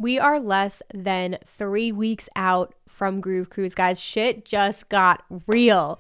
We are less than 3 weeks out from Groove Cruise, guys. Shit just got real.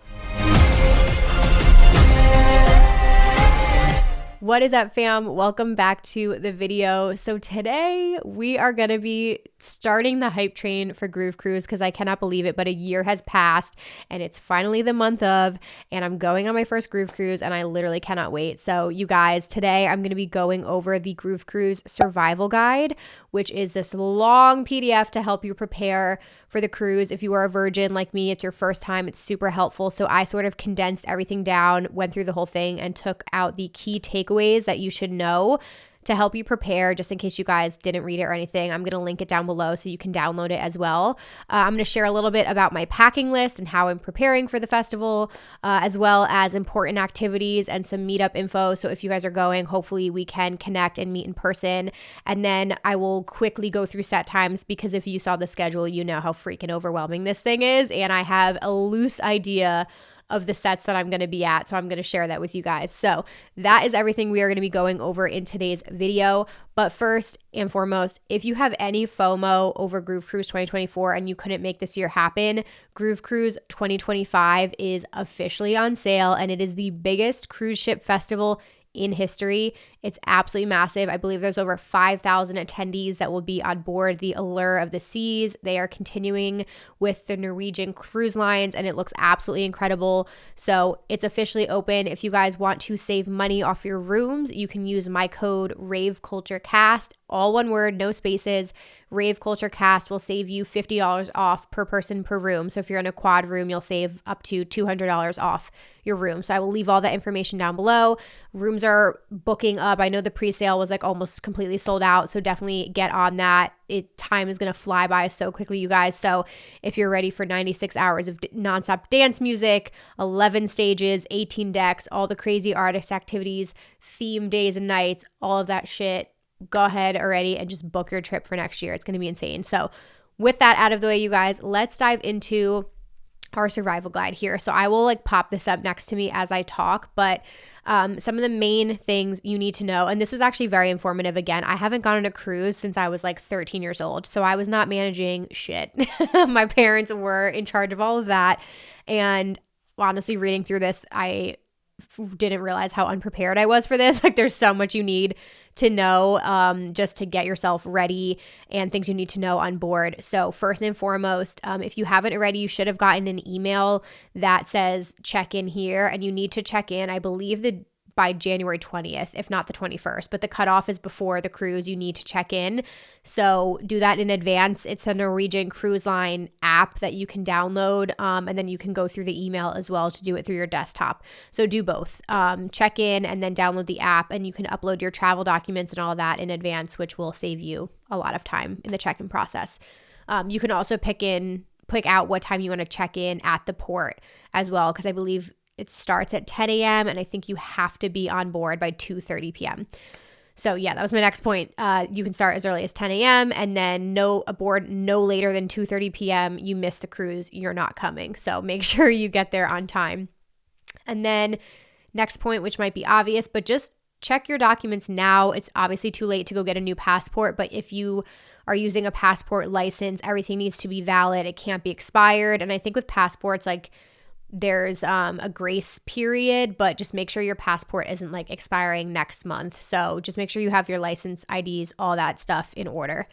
What is up, fam? Welcome back to the video. So today we are going to be starting the hype train for Groove Cruise because I cannot believe it, but a year has passed and it's finally the month of, and I'm going on my first Groove Cruise and I literally cannot wait. So you guys, today I'm going to be going over the Groove Cruise survival guide, which is this long PDF to help you prepare for the cruise. If you are a virgin like me, it's your first time, it's super helpful. So I sort of condensed everything down, went through the whole thing and took out the key takeaways that you should know to help you prepare, just in case you guys didn't read it or anything. I'm going to link it down below so you can download it as well. I'm going to share a little bit about my packing list and how I'm preparing for the festival, as well as important activities and some meetup info. So if you guys are going, hopefully we can connect and meet in person. And then I will quickly go through set times because if you saw the schedule, you know how freaking overwhelming this thing is. And I have a loose idea of the sets that I'm going to be at. So I'm going to share that with you guys. So that is everything we are going to be going over in today's video. But first and foremost, if you have any FOMO over Groove Cruise 2024 and you couldn't make this year happen, Groove Cruise 2025 is officially on sale and it is the biggest cruise ship festival in history. It's absolutely massive. I believe there's over 5,000 attendees that will be on board the Allure of the Seas. They are continuing with the Norwegian cruise lines and it looks absolutely incredible. So it's officially open. If you guys want to save money off your rooms, you can use my code RAVECULTURECAST, all one word, no spaces. RAVECULTURECAST will save you $50 off per person per room. So if you're in a quad room, you'll save up to $200 off your room. So I will leave all that information down below. Rooms are booking up. I know the pre-sale was like almost completely sold out. So definitely get on that. Time is going to fly by so quickly, you guys. So if you're ready for 96 hours of nonstop dance music, 11 stages, 18 decks, all the crazy artist activities, theme days and nights, all of that shit, go ahead already and just book your trip for next year. It's going to be insane. So with that out of the way, you guys, let's dive into our survival guide here. So I will like pop this up next to me as I talk, but some of the main things you need to know, and this is actually very informative. Again, I haven't gone on a cruise since I was like 13 years old. So I was not managing shit. My parents were in charge of all of that. And honestly, reading through this, I didn't realize how unprepared I was for this. Like there's so much you need to know just to get yourself ready and things you need to know on board. So first and foremost, if you haven't already, you should have gotten an email that says check in here, and you need to check in, I believe by January 20th, if not the 21st, but the cutoff is before the cruise. You need to check in. So do that in advance. It's a Norwegian Cruise Line app that you can download, and then you can go through the email as well to do it through your desktop. So do both. Check in and then download the app, and you can upload your travel documents and all that in advance, which will save you a lot of time in the check-in process. You can also pick out what time you want to check in at the port as well, because I believe it starts at 10 a.m. and I think you have to be on board by 2:30 p.m. So yeah, that was my next point. You can start as early as 10 a.m. and then aboard no later than 2:30 p.m. You miss the cruise, you're not coming. So make sure you get there on time. And then next point, which might be obvious, but just check your documents now. It's obviously too late to go get a new passport, but if you are using a passport license, everything needs to be valid. It can't be expired. And I think with passports, like there's a grace period, but just make sure your passport isn't like expiring next month. So just make sure you have your license, IDs, all that stuff in order.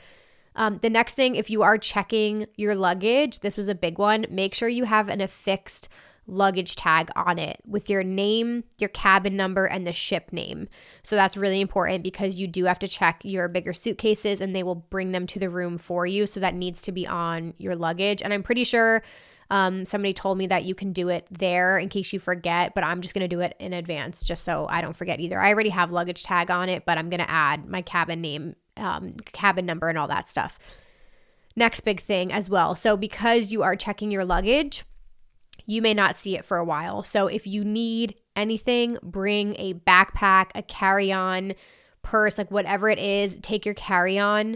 The next thing, if you are checking your luggage, this was a big one, make sure you have an affixed luggage tag on it with your name, your cabin number, and the ship name. So that's really important because you do have to check your bigger suitcases and they will bring them to the room for you. So that needs to be on your luggage. And I'm pretty sure somebody told me that you can do it there in case you forget, but I'm just going to do it in advance just so I don't forget either. I already have luggage tag on it, but I'm going to add my cabin name, cabin number, and all that stuff. Next big thing as well. So because you are checking your luggage, you may not see it for a while. So if you need anything, bring a backpack, a carry-on, purse, like whatever it is, take your carry-on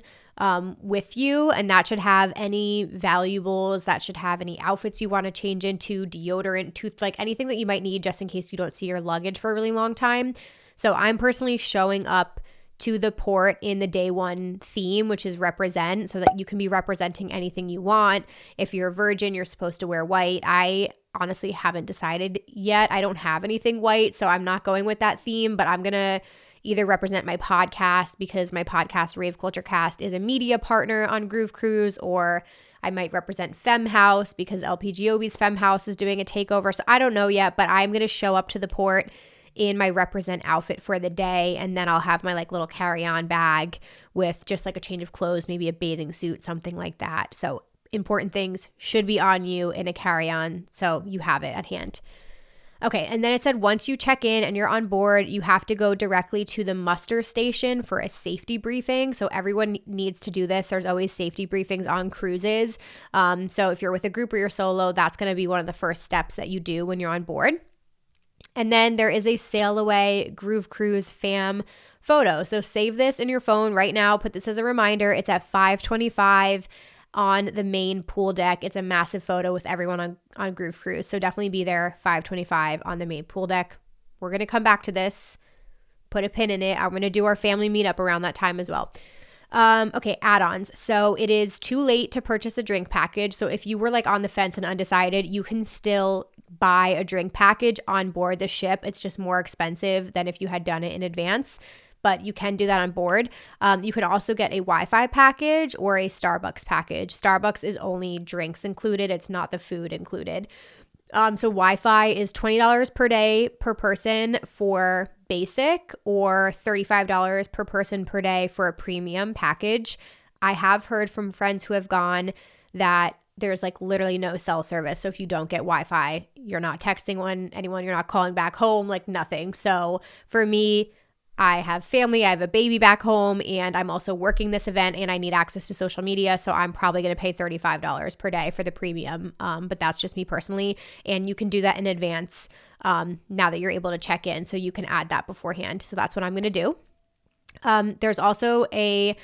with you, and that should have any valuables, that should have any outfits you want to change into, deodorant, like anything that you might need just in case you don't see your luggage for a really long time. So I'm personally showing up to the port in the day one theme, which is represent, so that you can be representing anything you want. If you're a virgin, you're supposed to wear white. I honestly haven't decided yet. I don't have anything white, so I'm not going with that theme, but I'm going to either represent my podcast, because my podcast, Rave Culture Cast, is a media partner on Groove Cruise, or I might represent Femhouse because LPGOB's Femhouse is doing a takeover. So I don't know yet, but I'm going to show up to the port in my represent outfit for the day, and then I'll have my like little carry-on bag with just like a change of clothes, maybe a bathing suit, something like that. So important things should be on you in a carry-on, so you have it at hand. Okay, and then it said once you check in and you're on board, you have to go directly to the muster station for a safety briefing. So everyone needs to do this. There's always safety briefings on cruises. So if you're with a group or you're solo, that's going to be one of the first steps that you do when you're on board. And then there is a sail away Groove Cruise fam photo. So save this in your phone right now. Put this as a reminder. It's at 5:25 on the main pool deck. It's a massive photo with everyone on Groove Cruise. So definitely be there 5:25 on the main pool deck. We're going to come back to this. Put a pin in it. I'm going to do our family meetup around that time as well. Okay, add-ons. So it is too late to purchase a drink package. So if you were like on the fence and undecided, you can still buy a drink package on board the ship. It's just more expensive than if you had done it in advance, but you can do that on board. You can also get a Wi-Fi package or a Starbucks package. Starbucks is only drinks included. It's not the food included. So Wi-Fi is $20 per day per person for basic, or $35 per person per day for a premium package. I have heard from friends who have gone that there's like literally no cell service. So if you don't get Wi-Fi, you're not texting anyone, you're not calling back home, like nothing. So for me, I have family, I have a baby back home, and I'm also working this event and I need access to social media. So I'm probably going to pay $35 per day for the premium. But that's just me personally. And you can do that in advance now that you're able to check in. So you can add that beforehand. So that's what I'm going to do. There's also a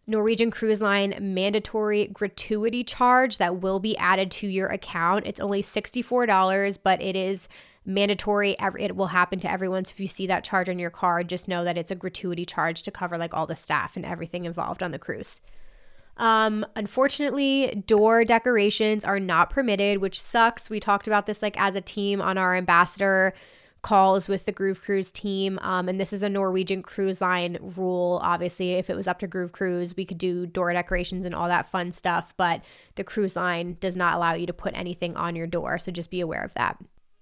Norwegian Cruise Line mandatory gratuity charge that will be added to your account. It's only $64, but it is mandatory. It will happen to everyone. So if you see that charge on your card, just know that it's a gratuity charge to cover like all the staff and everything involved on the cruise. Unfortunately, door decorations are not permitted, which sucks. We talked about this like as a team on our ambassador calls with the Groove Cruise team. And this is a Norwegian Cruise Line rule. Obviously, if it was up to Groove Cruise, we could do door decorations and all that fun stuff, but the cruise line does not allow you to put anything on your door. So just be aware of that.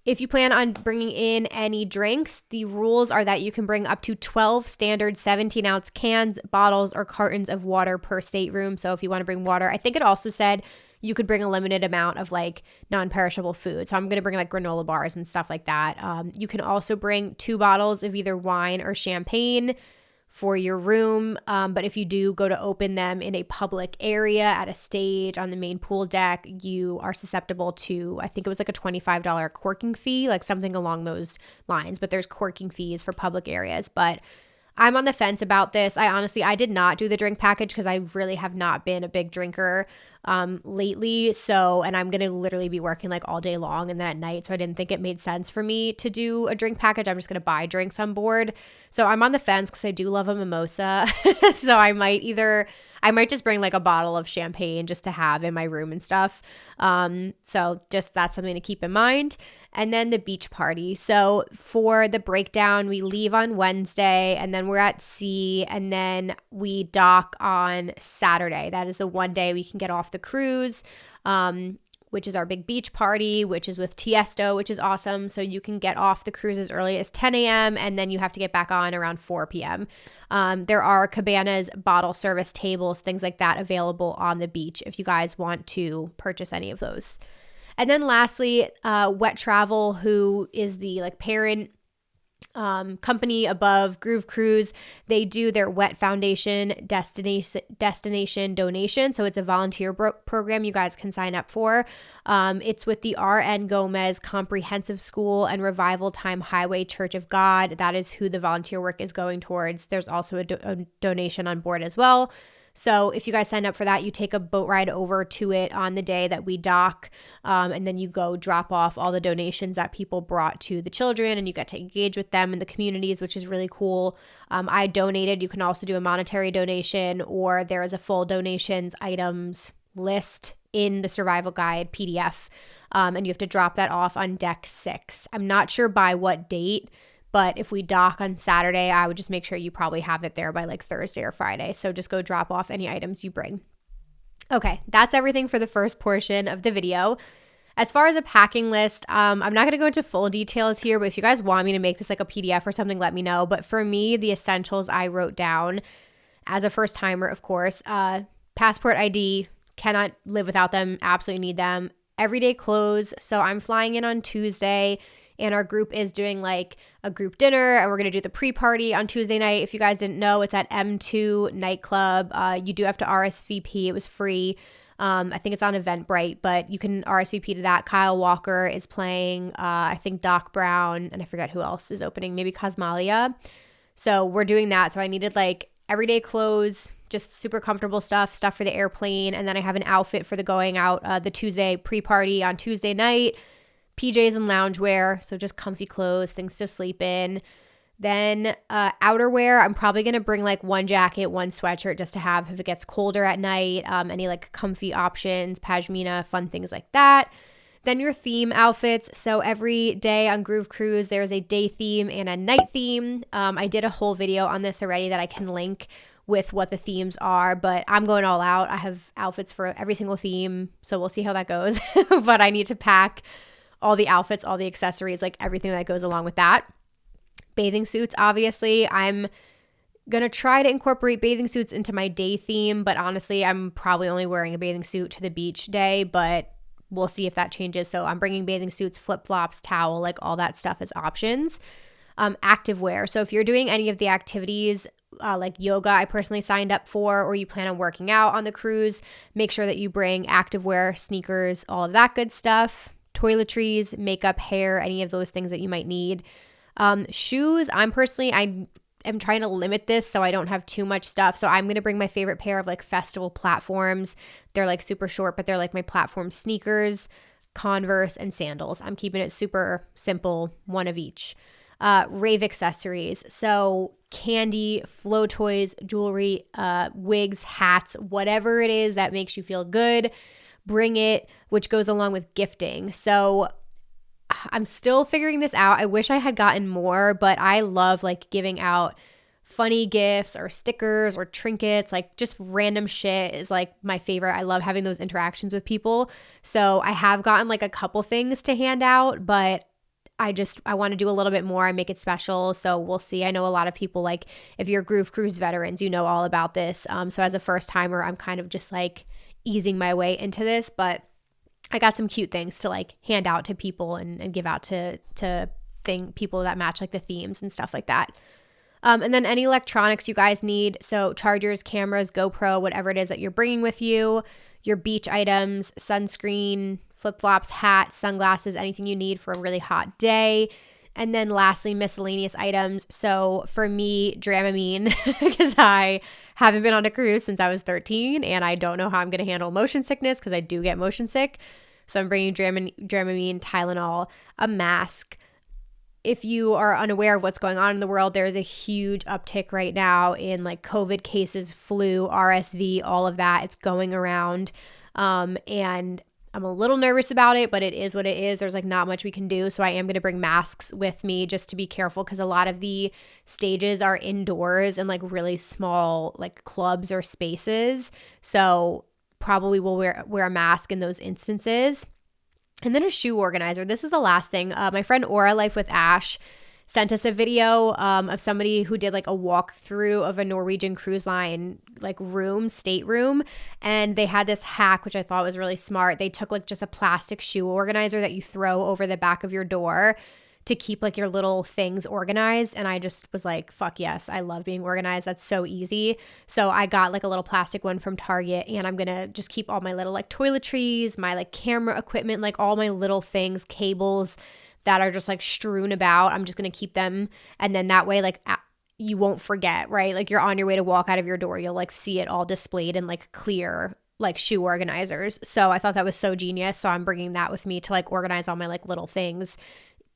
If you plan on bringing in any drinks, the rules are that you can bring up to 12 standard 17-ounce cans, bottles, or cartons of water per stateroom. So if you want to bring water, I think it also said you could bring a limited amount of like non-perishable food. So I'm going to bring like granola bars and stuff like that. You can also bring 2 bottles of either wine or champagne for your room. But if you do go to open them in a public area at a stage on the main pool deck, you are susceptible to, I think it was like a $25 corking fee, like something along those lines. But there's corking fees for public areas. But I'm on the fence about this. I did not do the drink package because I really have not been a big drinker lately. So, and I'm going to literally be working like all day long and then at night. So I didn't think it made sense for me to do a drink package. I'm just going to buy drinks on board. So I'm on the fence because I do love a mimosa. So I might just bring like a bottle of champagne just to have in my room and stuff. So just that's something to keep in mind. And then the beach party. So for the breakdown, we leave on Wednesday and then we're at sea and then we dock on Saturday. That is the one day we can get off the cruise, which is our big beach party, which is with Tiesto, which is awesome. So you can get off the cruise as early as 10 a.m. and then you have to get back on around 4 p.m. There are cabanas, bottle service tables, things like that available on the beach if you guys want to purchase any of those. And then lastly, Wet Travel, who is the like parent company above Groove Cruise, they do their Wet Foundation destination donation. So it's a volunteer program you guys can sign up for. It's with the R.N. Gomez Comprehensive School and Revival Time Highway Church of God. That is who the volunteer work is going towards. There's also a donation on board as well. So if you guys sign up for that, you take a boat ride over to it on the day that we dock, and then you go drop off all the donations that people brought to the children, and you get to engage with them in the communities, which is really cool. I donated. You can also do a monetary donation, or there is a full donations items list in the survival guide PDF, and you have to drop that off on deck 6. I'm not sure by what date, but if we dock on Saturday, I would just make sure you probably have it there by like Thursday or Friday. So just go drop off any items you bring. Okay, that's everything for the first portion of the video. As far as a packing list, I'm not going to go into full details here, but if you guys want me to make this like a PDF or something, let me know. But for me, the essentials I wrote down as a first timer, of course, passport, ID, cannot live without them, absolutely need them. Everyday clothes. So I'm flying in on Tuesday, and our group is doing like a group dinner, and we're going to do the pre-party on Tuesday night. If you guys didn't know, it's at M2 nightclub. You do have to RSVP. It was free. I think it's on Eventbrite, but you can RSVP to that. Kyle Walker is playing, I think Doc Brown, and I forget who else is opening, maybe Cosmalia. So we're doing that. So I needed like everyday clothes, just super comfortable stuff for the airplane. And then I have an outfit for the going out, the Tuesday pre-party on Tuesday night. PJs and loungewear, so just comfy clothes, things to sleep in. Then outerwear, I'm probably going to bring like one jacket, one sweatshirt just to have if it gets colder at night, any like comfy options, pashmina, fun things like that. Then your theme outfits. So every day on Groove Cruise, there's a day theme and a night theme. I did a whole video on this already that I can link with what the themes are, but I'm going all out. I have outfits for every single theme, so we'll see how that goes. But I need to pack all the outfits, all the accessories, like everything that goes along with that. Bathing suits, obviously. I'm going to try to incorporate bathing suits into my day theme, but honestly, I'm probably only wearing a bathing suit to the beach day, but we'll see if that changes. So I'm bringing bathing suits, flip-flops, towel, like all that stuff as options. Activewear. So if you're doing any of the activities like yoga I personally signed up for, or you plan on working out on the cruise, make sure that you bring activewear, sneakers, all of that good stuff. Toiletries, makeup, hair, any of those things that you might need. Shoes, I am trying to limit this so I don't have too much stuff. So I'm going to bring my favorite pair of like festival platforms. They're like super short, but they're like my platform sneakers, Converse, and sandals. I'm keeping it super simple, one of each. Rave accessories. So candy, flow toys, jewelry, wigs, hats, whatever it is that makes you feel good, bring it, which goes along with gifting. So I'm still figuring this out. I wish I had gotten more, but I love like giving out funny gifts or stickers or trinkets, like just random shit is like my favorite. I love having those interactions with people. So I have gotten like a couple things to hand out, but I want to do a little bit more and make it special. So we'll see. I know a lot of people, like if you're Groove Cruise veterans, you know all about this. So as a first timer, I'm kind of just like easing my way into this, but I got some cute things to like hand out to people and give out to people that match like the themes and stuff like that. And then any electronics you guys need. So chargers, cameras, GoPro, whatever it is that you're bringing with you, your beach items, sunscreen, flip-flops, hat, sunglasses, anything you need for a really hot day. And then lastly, miscellaneous items. So for me, Dramamine, because I haven't been on a cruise since I was 13 and I don't know how I'm going to handle motion sickness because I do get motion sick. So I'm bringing Dramamine, Tylenol, a mask. If you are unaware of what's going on in the world, there is a huge uptick right now in like COVID cases, flu, RSV, all of that. It's going around. And I'm a little nervous about it, but it is what it is. There's like not much we can do. So I am going to bring masks with me just to be careful because a lot of the stages are indoors in like really small like clubs or spaces. So probably will wear a mask in those instances. And then a shoe organizer. This is the last thing. My friend Aura Life with Ash sent us a video of somebody who did like a walkthrough of a Norwegian cruise line like stateroom, and they had this hack which I thought was really smart. They took like just a plastic shoe organizer that you throw over the back of your door to keep like your little things organized, and I just was like, fuck yes, I love being organized. That's so easy. So I got like a little plastic one from Target, and I'm gonna just keep all my little like toiletries, my like camera equipment, like all my little things, cables that are just like strewn about. I'm just going to keep them. And then that way, like you won't forget, right? Like you're on your way to walk out of your door, you'll like see it all displayed in like clear like shoe organizers. So I thought that was so genius. So I'm bringing that with me to like organize all my like little things,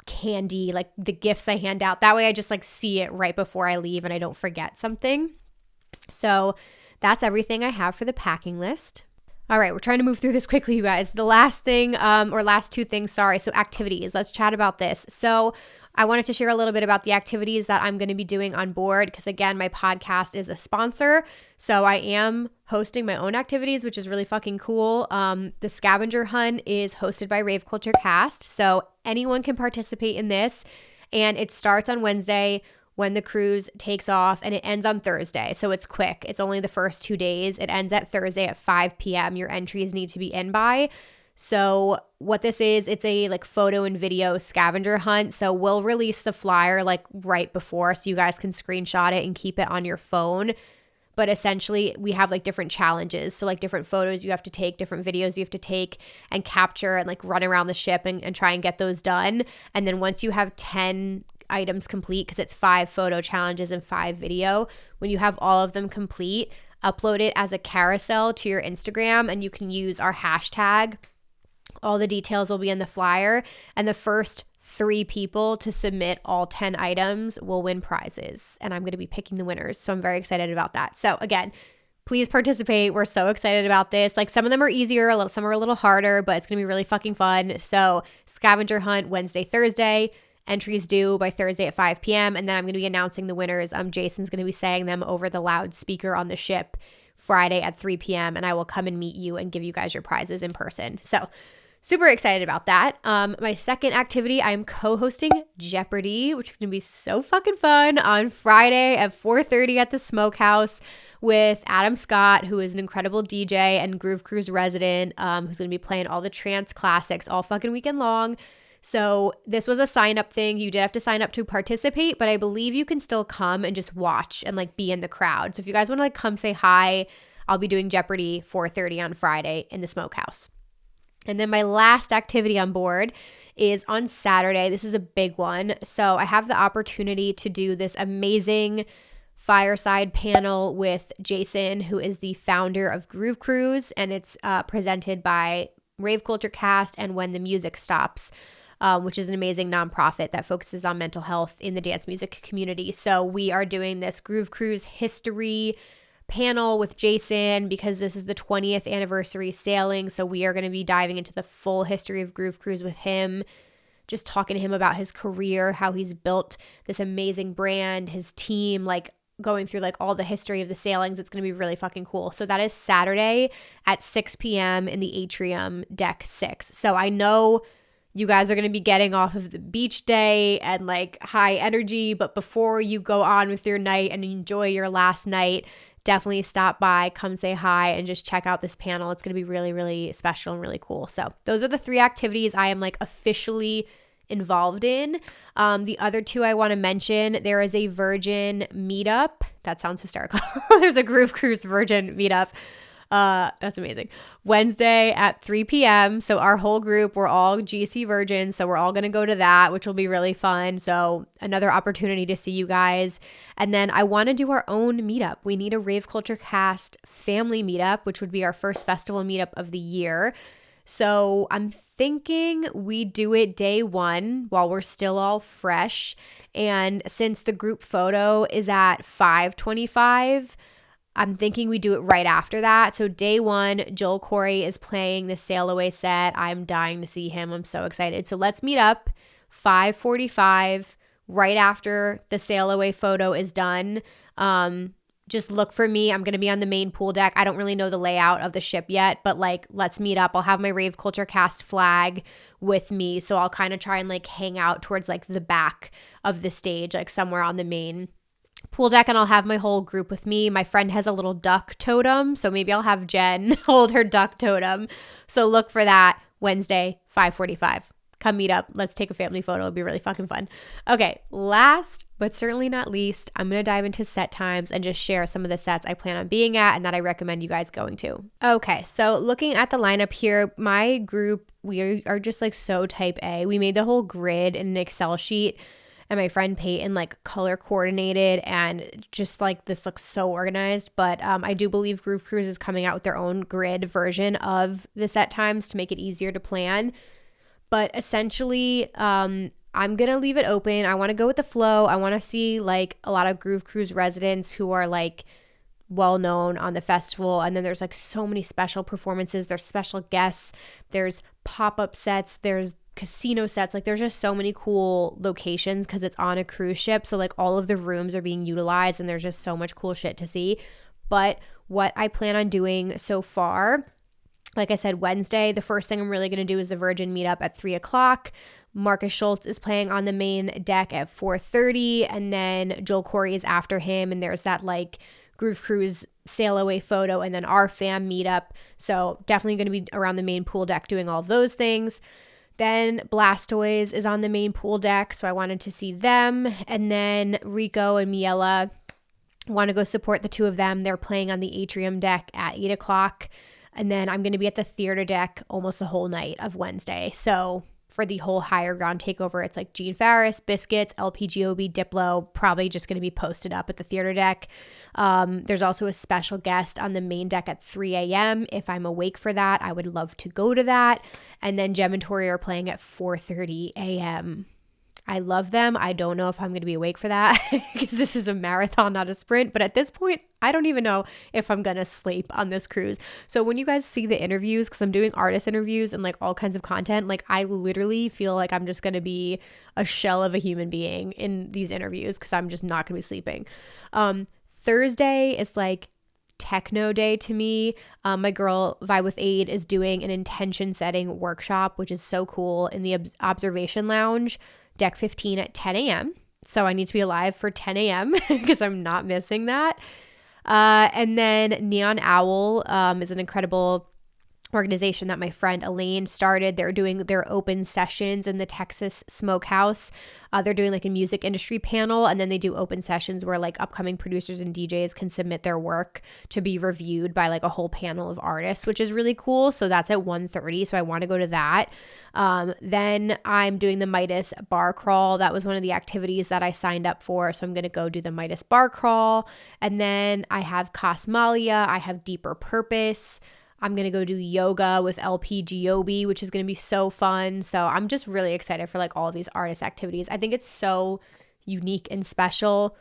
candy, like the gifts I hand out. That way I just like see it right before I leave and I don't forget something. So that's everything I have for the packing list. All right, we're trying to move through this quickly, you guys. The last thing, or last two things, sorry. So activities, let's chat about this. So I wanted to share a little bit about the activities that I'm going to be doing on board because, again, my podcast is a sponsor. So I am hosting my own activities, which is really fucking cool. The Scavenger Hunt is hosted by Rave Culture Cast. So anyone can participate in this. And it starts on Wednesday when the cruise takes off and it ends on Thursday. So it's quick. It's only the first 2 days. It ends at Thursday at 5 p.m. Your entries need to be in by. So what this is, it's a like photo and video scavenger hunt. So we'll release the flyer like right before so you guys can screenshot it and keep it on your phone. But essentially we have like different challenges. So like different photos you have to take, different videos you have to take and capture and like run around the ship and try and get those done. And then once you have 10 items complete, because it's 5 photo challenges and 5 video, when you have all of them complete, upload it as a carousel to your Instagram and you can use our hashtag. All the details will be in the flyer, and the first 3 people to submit all 10 items will win prizes, and I'm going to be picking the winners, so I'm very excited about that. So again, please participate. We're so excited about this. Like some of them are easier, some are a little harder, but it's going to be really fucking fun. So scavenger hunt Wednesday, Thursday. Entries due by Thursday at 5 p.m. And then I'm going to be announcing the winners. Jason's going to be saying them over the loudspeaker on the ship Friday at 3 p.m. And I will come and meet you and give you guys your prizes in person. So super excited about that. My second activity, I'm co-hosting Jeopardy, which is going to be so fucking fun on Friday at 4:30 at the Smokehouse with Adam Scott, who is an incredible DJ and Groove Cruise resident, who's going to be playing all the trance classics all fucking weekend long. So this was a sign up thing. You did have to sign up to participate, but I believe you can still come and just watch and like be in the crowd. So if you guys want to like come say hi, I'll be doing Jeopardy 4:30 on Friday in the Smokehouse. And then my last activity on board is on Saturday. This is a big one. So I have the opportunity to do this amazing fireside panel with Jason, who is the founder of Groove Cruise, and it's presented by Rave Culture Cast and When the Music Stops, which is an amazing nonprofit that focuses on mental health in the dance music community. So we are doing this Groove Cruise history panel with Jason because this is the 20th anniversary sailing. So we are going to be diving into the full history of Groove Cruise with him, just talking to him about his career, how he's built this amazing brand, his team, like going through like all the history of the sailings. It's going to be really fucking cool. So that is Saturday at 6 p.m. in the Atrium Deck 6. So I know you guys are going to be getting off of the beach day and like high energy, but before you go on with your night and enjoy your last night, definitely stop by, come say hi, and just check out this panel. It's going to be really, really special and really cool. So those are the 3 activities I am like officially involved in. The other 2 I want to mention, there is a Virgin meetup. That sounds hysterical. There's a Groove Cruise Virgin meetup. That's amazing. Wednesday at 3 p.m. So our whole group, we're all GC Virgins. So we're all going to go to that, which will be really fun. So another opportunity to see you guys. And then I want to do our own meetup. We need a Rave Culture Cast family meetup, which would be our first festival meetup of the year. So I'm thinking we do it day 1 while we're still all fresh. And since the group photo is at 5:25, I'm thinking we do it right after that. So day 1, Joel Corey is playing the Sail Away set. I'm dying to see him. I'm so excited. So let's meet up 5:45 right after the Sail Away photo is done. Just look for me. I'm going to be on the main pool deck. I don't really know the layout of the ship yet, but like, let's meet up. I'll have my Rave Culture Cast flag with me. So I'll kind of try and like hang out towards like the back of the stage, like somewhere on the main pool deck, and I'll have my whole group with me. My friend has a little duck totem, so maybe I'll have Jen hold her duck totem. So look for that Wednesday, 5:45. Come meet up. Let's take a family photo. It'll be really fucking fun. Okay, last but certainly not least, I'm going to dive into set times and just share some of the sets I plan on being at and that I recommend you guys going to. Okay, so looking at the lineup here, my group, we are just like so type A. We made the whole grid in an Excel sheet. and my friend Peyton like color coordinated, and just like this looks so organized. But I do believe Groove Cruise is coming out with their own grid version of the set times to make it easier to plan. But essentially, I'm going to leave it open. I want to go with the flow. I want to see like a lot of Groove Cruise residents who are like well known on the festival. And then there's like so many special performances. There's special guests. There's pop-up sets. There's casino sets. Like there's just so many cool locations because it's on a cruise ship. So like all of the rooms are being utilized and there's just so much cool shit to see. But what I plan on doing so far, like I said, Wednesday, the first thing I'm really going to do is the Virgin meetup at 3:00. Marcus Schultz is playing on the main deck at 4:30, and then Joel Corey is after him, and there's that like Groove Cruise sail away photo, and then our fam meetup. So definitely going to be around the main pool deck doing all of those things. Then Blastoise is on the main pool deck, so I wanted to see them. And then Rico and Miela, want to go support the two of them. They're playing on the Atrium Deck at 8:00. And then I'm going to be at the theater deck almost the whole night of Wednesday. So for the whole higher ground takeover, it's like Gene Farris, Biscuits, LPGOB, Diplo, probably just going to be posted up at the theater deck. There's also a special guest on the main deck at 3 a.m. If I'm awake for that, I would love to go to that. And then Gem and Tori are playing at 4:30 a.m. I love them. I don't know if I'm going to be awake for that because this is a marathon, not a sprint. But at this point, I don't even know if I'm going to sleep on this cruise. So when you guys see the interviews, because I'm doing artist interviews and like all kinds of content, like I literally feel like I'm just going to be a shell of a human being in these interviews because I'm just not going to be sleeping. Thursday is like techno day to me. My girl Vibe with Aid is doing an intention setting workshop, which is so cool, in the observation lounge, deck 15 at 10 a.m. So I need to be alive for 10 a.m. because I'm not missing that. And then Neon Owl is an incredible organization that my friend Elaine started. They're doing their open sessions in the Texas Smokehouse. They're doing like a music industry panel, and then they do open sessions where like upcoming producers and DJs can submit their work to be reviewed by like a whole panel of artists, which is really cool. So that's at 1:30. So I want to go to that. Then I'm doing the Midas bar crawl. That was one of the activities that I signed up for. So I'm going to go do the Midas bar crawl. And then I have Cosmalia. I have Deeper Purpose. I'm going to go do yoga with LPGOB, which is going to be so fun. So I'm just really excited for like all these artist activities. I think it's so unique and special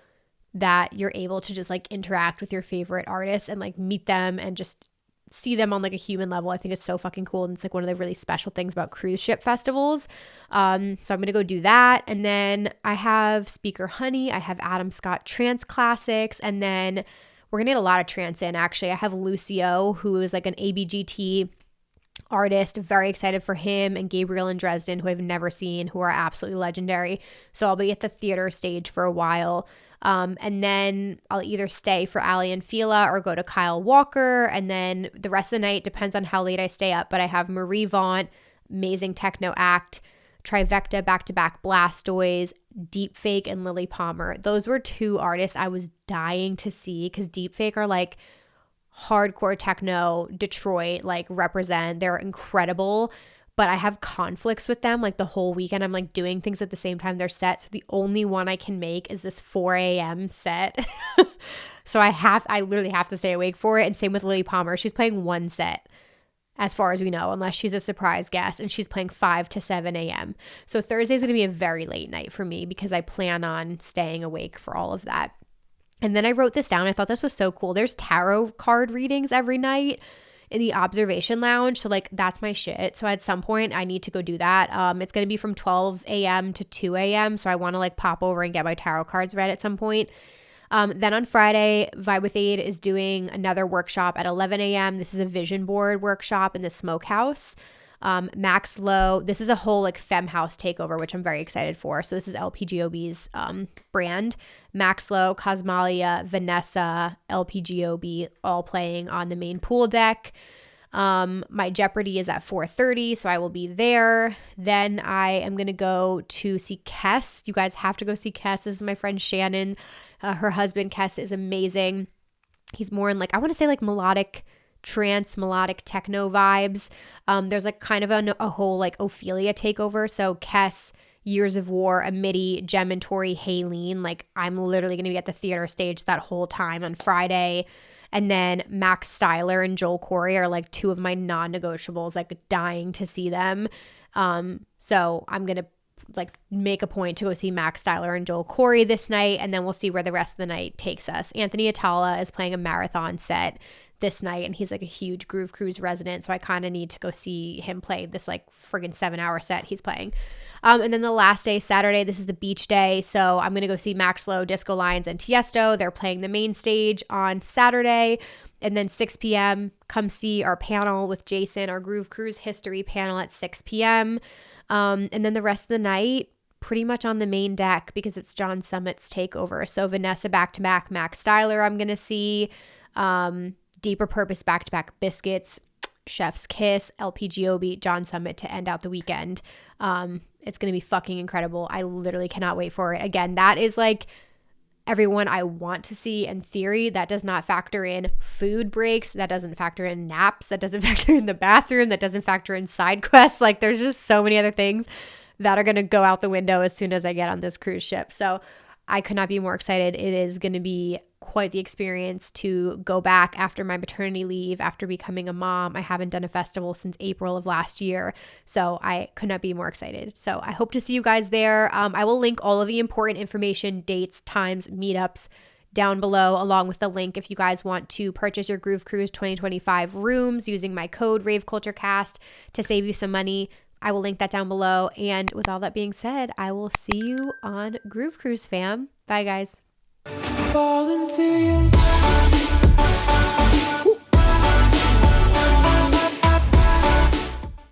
that you're able to just like interact with your favorite artists and like meet them and just see them on like a human level. I think it's so fucking cool. And it's like one of the really special things about cruise ship festivals. So I'm going to go do that. And then I have Speaker Honey. I have Adam Scott Trance Classics. And then we're going to get a lot of trance in, actually. I have Lucio, who is like an ABGT artist. Very excited for him, and Gabriel and Dresden, who I've never seen, who are absolutely legendary. So I'll be at the theater stage for a while. And then I'll either stay for Ali and Fila or go to Kyle Walker. And then the rest of the night depends on how late I stay up. But I have Marie Vaughn, amazing techno act, Trivecta back-to-back Blastoise, Deepfake, and Lily Palmer. Those were two artists I was dying to see because Deepfake are like hardcore techno, Detroit, like represent. They're incredible, but I have conflicts with them like the whole weekend. I'm like doing things at the same time they're set. So the only one I can make is this 4 a.m. set. So I literally have to stay awake for it. And same with Lily Palmer. She's playing one set, as far as we know, unless she's a surprise guest, and she's playing 5 to 7 a.m. So Thursday's going to be a very late night for me because I plan on staying awake for all of that. And then I wrote this down. I thought this was so cool. There's tarot card readings every night in the observation lounge. So like that's my shit. So at some point I need to go do that. It's going to be from 12 a.m. to 2 a.m. So I want to like pop over and get my tarot cards read at some point. Then on Friday, Vibe with Aid is doing another workshop at 11 a.m. This is a vision board workshop in the Smokehouse. Max Low, this is a whole like femme house takeover, which I'm very excited for. So this is LPGOB's brand. Max Low, Cosmalia, Vanessa, LPGOB, all playing on the main pool deck. My Jeopardy is at 4:30, so I will be there. Then I am going to go to see Kess. You guys have to go see Kess. This is my friend Shannon. Her husband, Kess, is amazing. He's more in like, I want to say like melodic trance, melodic techno vibes. There's like kind of a whole like Ophelia takeover. So Kess Years of War, Amity, Jem and Tori, Haleen. Like, I'm literally going to be at the theater stage that whole time on Friday. And then Max Styler and Joel Corey are like two of my non-negotiables, like dying to see them. So I'm going to like make a point to go see Max Styler and Joel Corey this night, and then we'll see where the rest of the night takes us. Anthony Atala is playing a marathon set this night, and he's like a huge Groove Cruise resident, so I kind of need to go see him play this like friggin' 7-hour set he's playing. And then the last day, Saturday, this is the beach day, so I'm gonna go see Max Low, Disco Lions, and Tiesto. They're playing the main stage on Saturday. And then 6 p.m., come see our panel with Jason, our Groove Cruise history panel at 6 p.m. And then the rest of the night, pretty much on the main deck because it's John Summit's takeover. So Vanessa back-to-back, Max Styler I'm going to see, Deeper Purpose back-to-back Biscuits, Chef's Kiss, LPGOB, John Summit to end out the weekend. It's going to be fucking incredible. I literally cannot wait for it. Again, that is like everyone I want to see in theory. That does not factor in food breaks. That doesn't factor in naps. That doesn't factor in the bathroom. That doesn't factor in side quests. Like, there's just so many other things that are going to go out the window as soon as I get on this cruise ship. So I could not be more excited. It is going to be quite the experience to go back after my maternity leave, after becoming a mom. I haven't done a festival since April of last year, so I could not be more excited. So I hope to see you guys there. I will link all of the important information, dates, times, meetups down below, along with the link if you guys want to purchase your Groove Cruise 2025 rooms using my code RaveCultureCast to save you some money. I will link that down below. And with all that being said, I will see you on Groove Cruise, fam. Bye, guys. Fall into you.